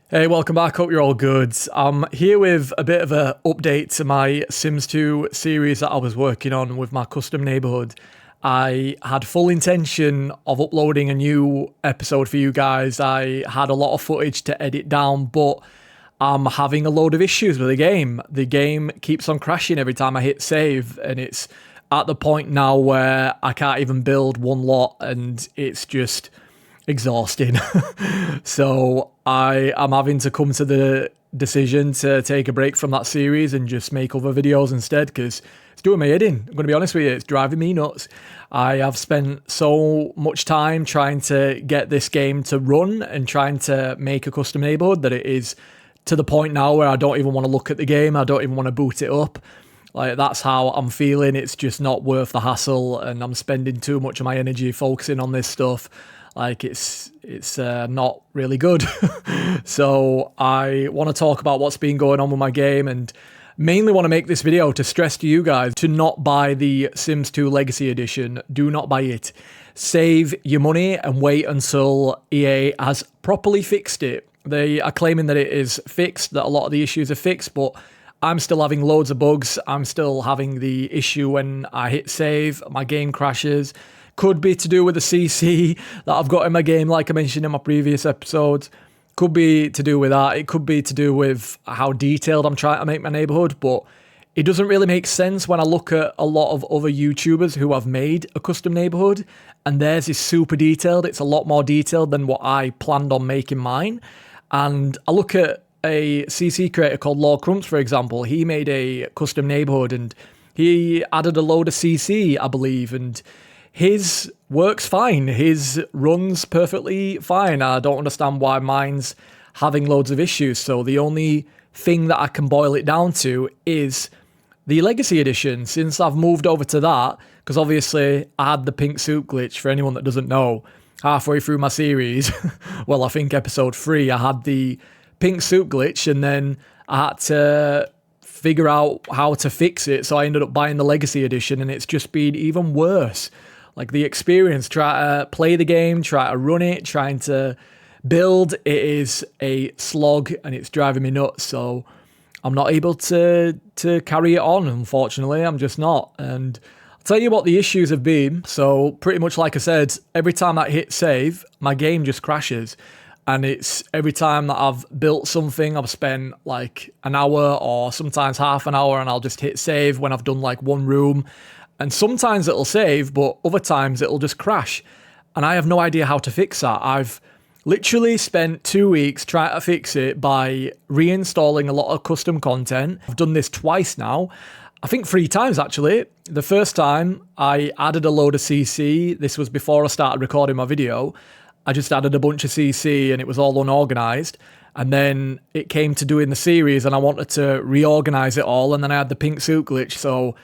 Hey, welcome back. Hope you're all good. I'm here with a bit of an update to my Sims 2 series that I was working on with my custom neighborhood. I had full intention of uploading a new episode for you guys. I had a lot of footage to edit down, but I'm having a load of issues with the game. The game keeps on crashing every time I hit save, and it's at the point now where I can't even build one lot, and it's just exhausting. So I am having to come to the decision to take a break from that series and just make other videos instead, because it's doing my head in. I'm going to be honest with you, it's driving me nuts. I have spent so much time trying to get this game to run and trying to make a custom neighborhood that it is to the point now where I don't even want to look at the game. I don't even want to boot it up. Like, that's how I'm feeling. It's just not worth the hassle, and I'm spending too much of my energy focusing on this stuff. Like, it's not really good. So I want to talk about what's been going on with my game, and mainly want to make this video to stress to you guys to not buy the Sims 2 Legacy Edition. Do not buy it. Save your money and wait until EA has properly fixed it. They are claiming that it is fixed, that a lot of the issues are fixed, but I'm still having loads of bugs. I'm still having the issue when I hit save, my game crashes. Could be to do with the CC that I've got in my game, like I mentioned in my previous episodes. Could be to do with that. It could be to do with how detailed I'm trying to make my neighborhood, but it doesn't really make sense when I look at a lot of other YouTubers who have made a custom neighborhood, and theirs is super detailed. It's a lot more detailed than what I planned on making mine. And I look at a CC creator called LordCrumps, for example. He made a custom neighborhood and he added a load of CC, I believe, and his works fine. His runs perfectly fine. I don't understand why mine's having loads of issues. So the only thing that I can boil it down to is the Legacy Edition. Since I've moved over to that, because obviously I had the pink soup glitch, for anyone that doesn't know, halfway through my series, well, I think episode 3, I had the pink soup glitch, and then I had to figure out how to fix it. So I ended up buying the Legacy Edition, and it's just been even worse. Like, the experience, try to play the game, try to run it, trying to build, it is a slog and it's driving me nuts. So I'm not able to carry it on, unfortunately. I'm just not. And I'll tell you what the issues have been. So pretty much like I said, every time I hit save, my game just crashes. And it's every time that I've built something, I've spent like an hour or sometimes half an hour, and I'll just hit save when I've done like one room. And sometimes it'll save, but other times it'll just crash. And I have no idea how to fix that. I've literally spent 2 weeks trying to fix it by reinstalling a lot of custom content. I've done this twice now. I think 3 times actually. The first time I added a load of CC. This was before I started recording my video. I just added a bunch of CC and it was all unorganized. And then it came to doing the series and I wanted to reorganize it all. And then I had the pink soup glitch. So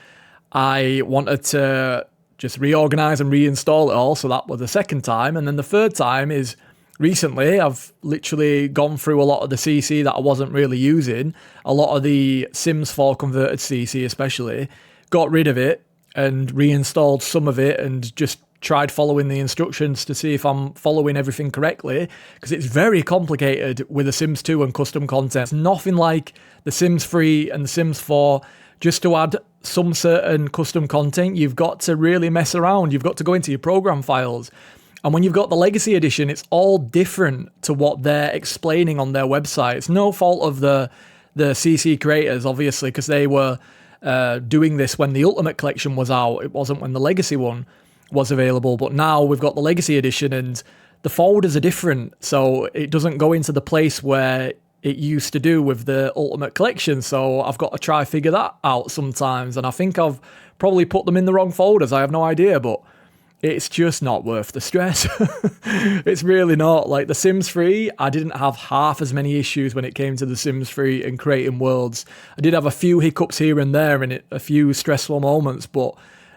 I wanted to just reorganize and reinstall it all. So that was the second time. And then the third time is recently. I've literally gone through a lot of the CC that I wasn't really using. A lot of the Sims 4 converted CC especially. Got rid of it and reinstalled some of it and just tried following the instructions to see if I'm following everything correctly, because it's very complicated with the Sims 2 and custom content. It's nothing like the Sims 3 and the Sims 4. Just to add some certain custom content, you've got to really mess around. You've got to go into your program files. And when you've got the Legacy Edition, it's all different to what they're explaining on their website. It's no fault of the CC creators, obviously, because they were doing this when the Ultimate Collection was out. It wasn't when the Legacy one was available. But now we've got the Legacy Edition and the folders are different. So it doesn't go into the place where it used to do with the Ultimate Collection. So I've got to try figure that out sometimes. And I think I've probably put them in the wrong folders. I have no idea, but it's just not worth the stress. It's really not. Like the Sims 3, I didn't have half as many issues when it came to the Sims 3 and creating worlds. I did have a few hiccups here and there and a few stressful moments, but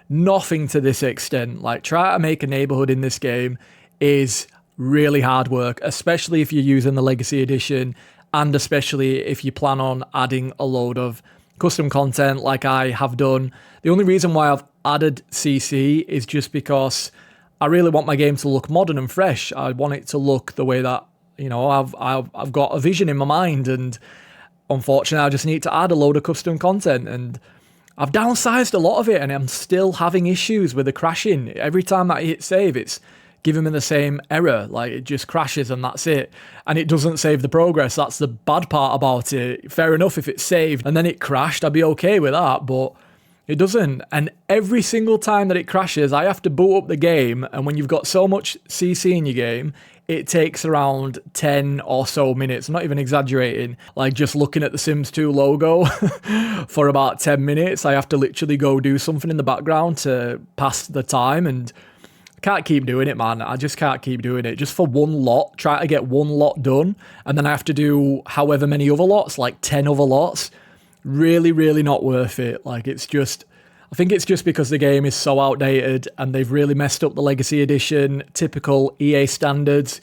nothing to this extent. Like, try to make a neighborhood in this game is really hard work, especially if you're using the Legacy Edition. And especially if you plan on adding a load of custom content like I have done. The only reason why I've added CC is just because I really want my game to look modern and fresh. I want it to look the way that You know, I've got a vision in my mind, and unfortunately I just need to add a load of custom content, and I've downsized a lot of it, and I'm still having issues with the crashing. Every time that I hit save, it's giving me the same error. Like, it just crashes and that's it. And it doesn't save the progress. That's the bad part about it. Fair enough if it's saved and then it crashed, I'd be okay with that, but it doesn't. And every single time that it crashes, I have to boot up the game. And when you've got so much CC in your game, it takes around 10 or so minutes. I'm not even exaggerating. Like, just looking at the Sims 2 logo for about 10 minutes, I have to literally go do something in the background to pass the time. And I can't keep doing it, man. I just can't keep doing it. Just for one lot, try to get one lot done. And then I have to do however many other lots, like 10 other lots. Really, really not worth it. Like, it's just, I think it's just because the game is so outdated and they've really messed up the Legacy Edition, typical EA standards.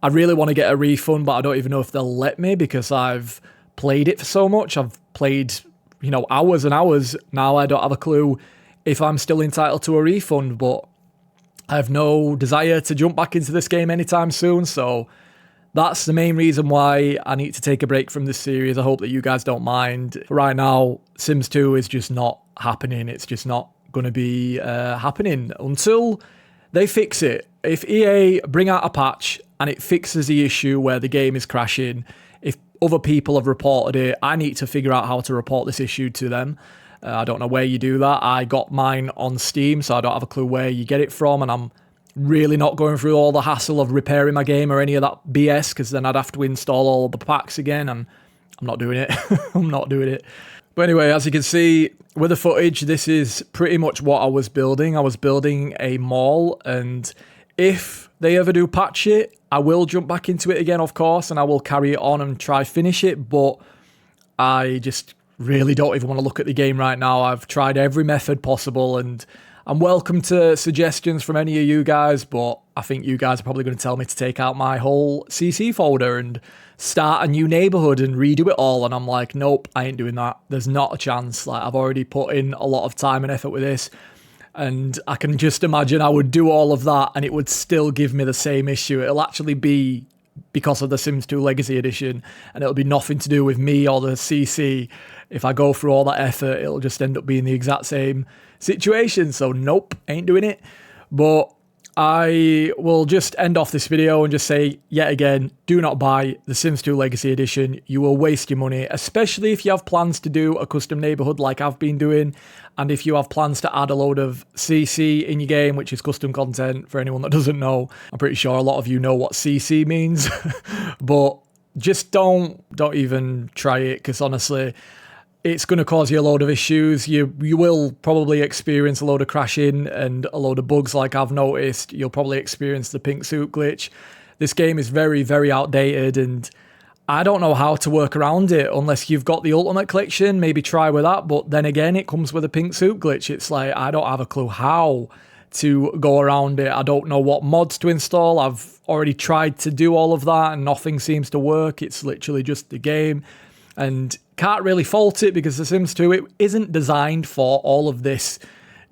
I really want to get a refund, but I don't even know if they'll let me because I've played it for so much. I've played, you know, hours and hours. Now I don't have a clue if I'm still entitled to a refund, but I have no desire to jump back into this game anytime soon, so that's the main reason why I need to take a break from this series. I hope that you guys don't mind. For right now, Sims 2 is just not happening. It's just not going to be happening until they fix it. If EA bring out a patch and it fixes the issue where the game is crashing, if other people have reported it, I need to figure out how to report this issue to them. I don't know where you do that. I got mine on Steam, so I don't have a clue where you get it from, and I'm really not going through all the hassle of repairing my game or any of that BS, because then I'd have to install all of the packs again, and I'm not doing it. I'm not doing it. But anyway, as you can see with the footage, this is pretty much what I was building. I was building a mall, and if they ever do patch it, I will jump back into it again, of course, and I will carry it on and try finish it, but I just really don't even want to look at the game right now. I've tried every method possible, and I'm welcome to suggestions from any of you guys, but I think you guys are probably going to tell me to take out my whole CC folder and start a new neighborhood and redo it all, and I'm like, nope, I ain't doing that. There's not a chance. Like, I've already put in a lot of time and effort with this, and I can just imagine I would do all of that and it would still give me the same issue. It'll actually be because of the Sims 2 Legacy Edition, and it'll be nothing to do with me or the CC. If I go through all that effort, it'll just end up being the exact same situation. So nope, ain't doing it. But I will just end off this video and just say, yet again, do not buy the Sims 2 Legacy Edition. You will waste your money, especially if you have plans to do a custom neighborhood like I've been doing, and if you have plans to add a load of CC in your game, which is custom content, for anyone that doesn't know. I'm pretty sure a lot of you know what CC means, but just don't even try it, because honestly, it's going to cause you a load of issues. You will probably experience a load of crashing and a load of bugs like I've noticed. You'll probably experience the pink suit glitch. This game is very, very outdated, and I don't know how to work around it unless you've got the Ultimate Collection. Maybe try with that, but then again, it comes with a pink suit glitch. It's like, I don't have a clue how to go around it. I don't know what mods to install. I've already tried to do all of that and nothing seems to work. It's literally just the game, and can't really fault it because The Sims 2, it isn't designed for all of this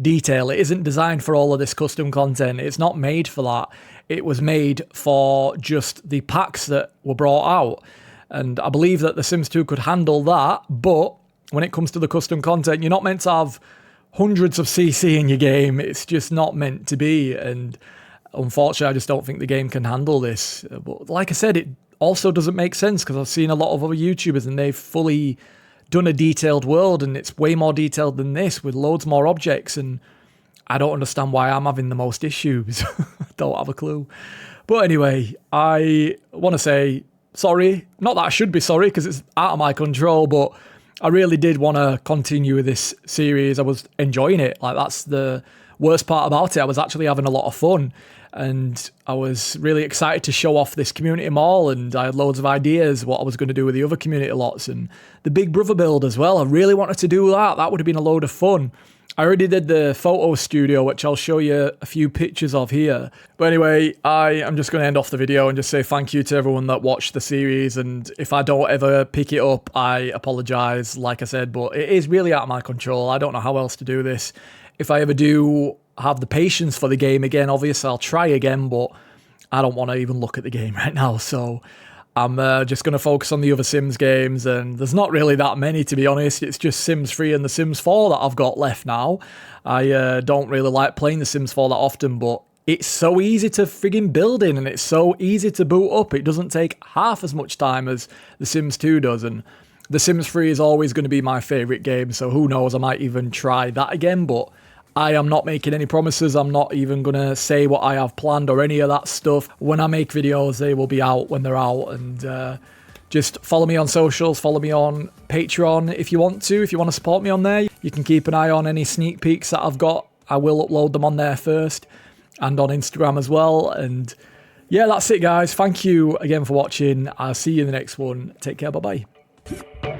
detail. It isn't designed for all of this custom content. It's not made for that. It was made for just the packs that were brought out. And I believe that The Sims 2 could handle that, but when it comes to the custom content, you're not meant to have hundreds of CC in your game. It's just not meant to be. And unfortunately, I just don't think the game can handle this. But like I said, it also doesn't make sense because I've seen a lot of other YouTubers and they've fully done a detailed world, and it's way more detailed than this with loads more objects, and I don't understand why I'm having the most issues. Don't have a clue. But anyway, I want to say sorry. Not that I should be sorry because it's out of my control, but I really did want to continue with this series. I was enjoying it. Like, that's the worst part about it. I was actually having a lot of fun, and I was really excited to show off this community mall, and I had loads of ideas what I was going to do with the other community lots and the Big Brother build as well. I really wanted to do that. That would have been a load of fun. I already did the photo studio, which I'll show you a few pictures of here. But anyway, I am just going to end off the video and just say thank you to everyone that watched the series, and if I don't ever pick it up, I apologise, like I said, but it is really out of my control. I don't know how else to do this. If I ever do have the patience for the game again, obviously I'll try again, but I don't want to even look at the game right now, so I'm just going to focus on the other Sims games, and there's not really that many, to be honest. It's just Sims 3 and The Sims 4 that I've got left now. I don't really like playing The Sims 4 that often, but it's so easy to friggin' build in, and it's so easy to boot up. It doesn't take half as much time as The Sims 2 does, and The Sims 3 is always going to be my favourite game, so who knows, I might even try that again, but I am not making any promises. I'm not even going to say what I have planned or any of that stuff. When I make videos, they will be out when they're out. And just follow me on socials. Follow me on Patreon if you want to. If you want to support me on there, you can keep an eye on any sneak peeks that I've got. I will upload them on there first and on Instagram as well. And yeah, that's it, guys. Thank you again for watching. I'll see you in the next one. Take care. Bye-bye.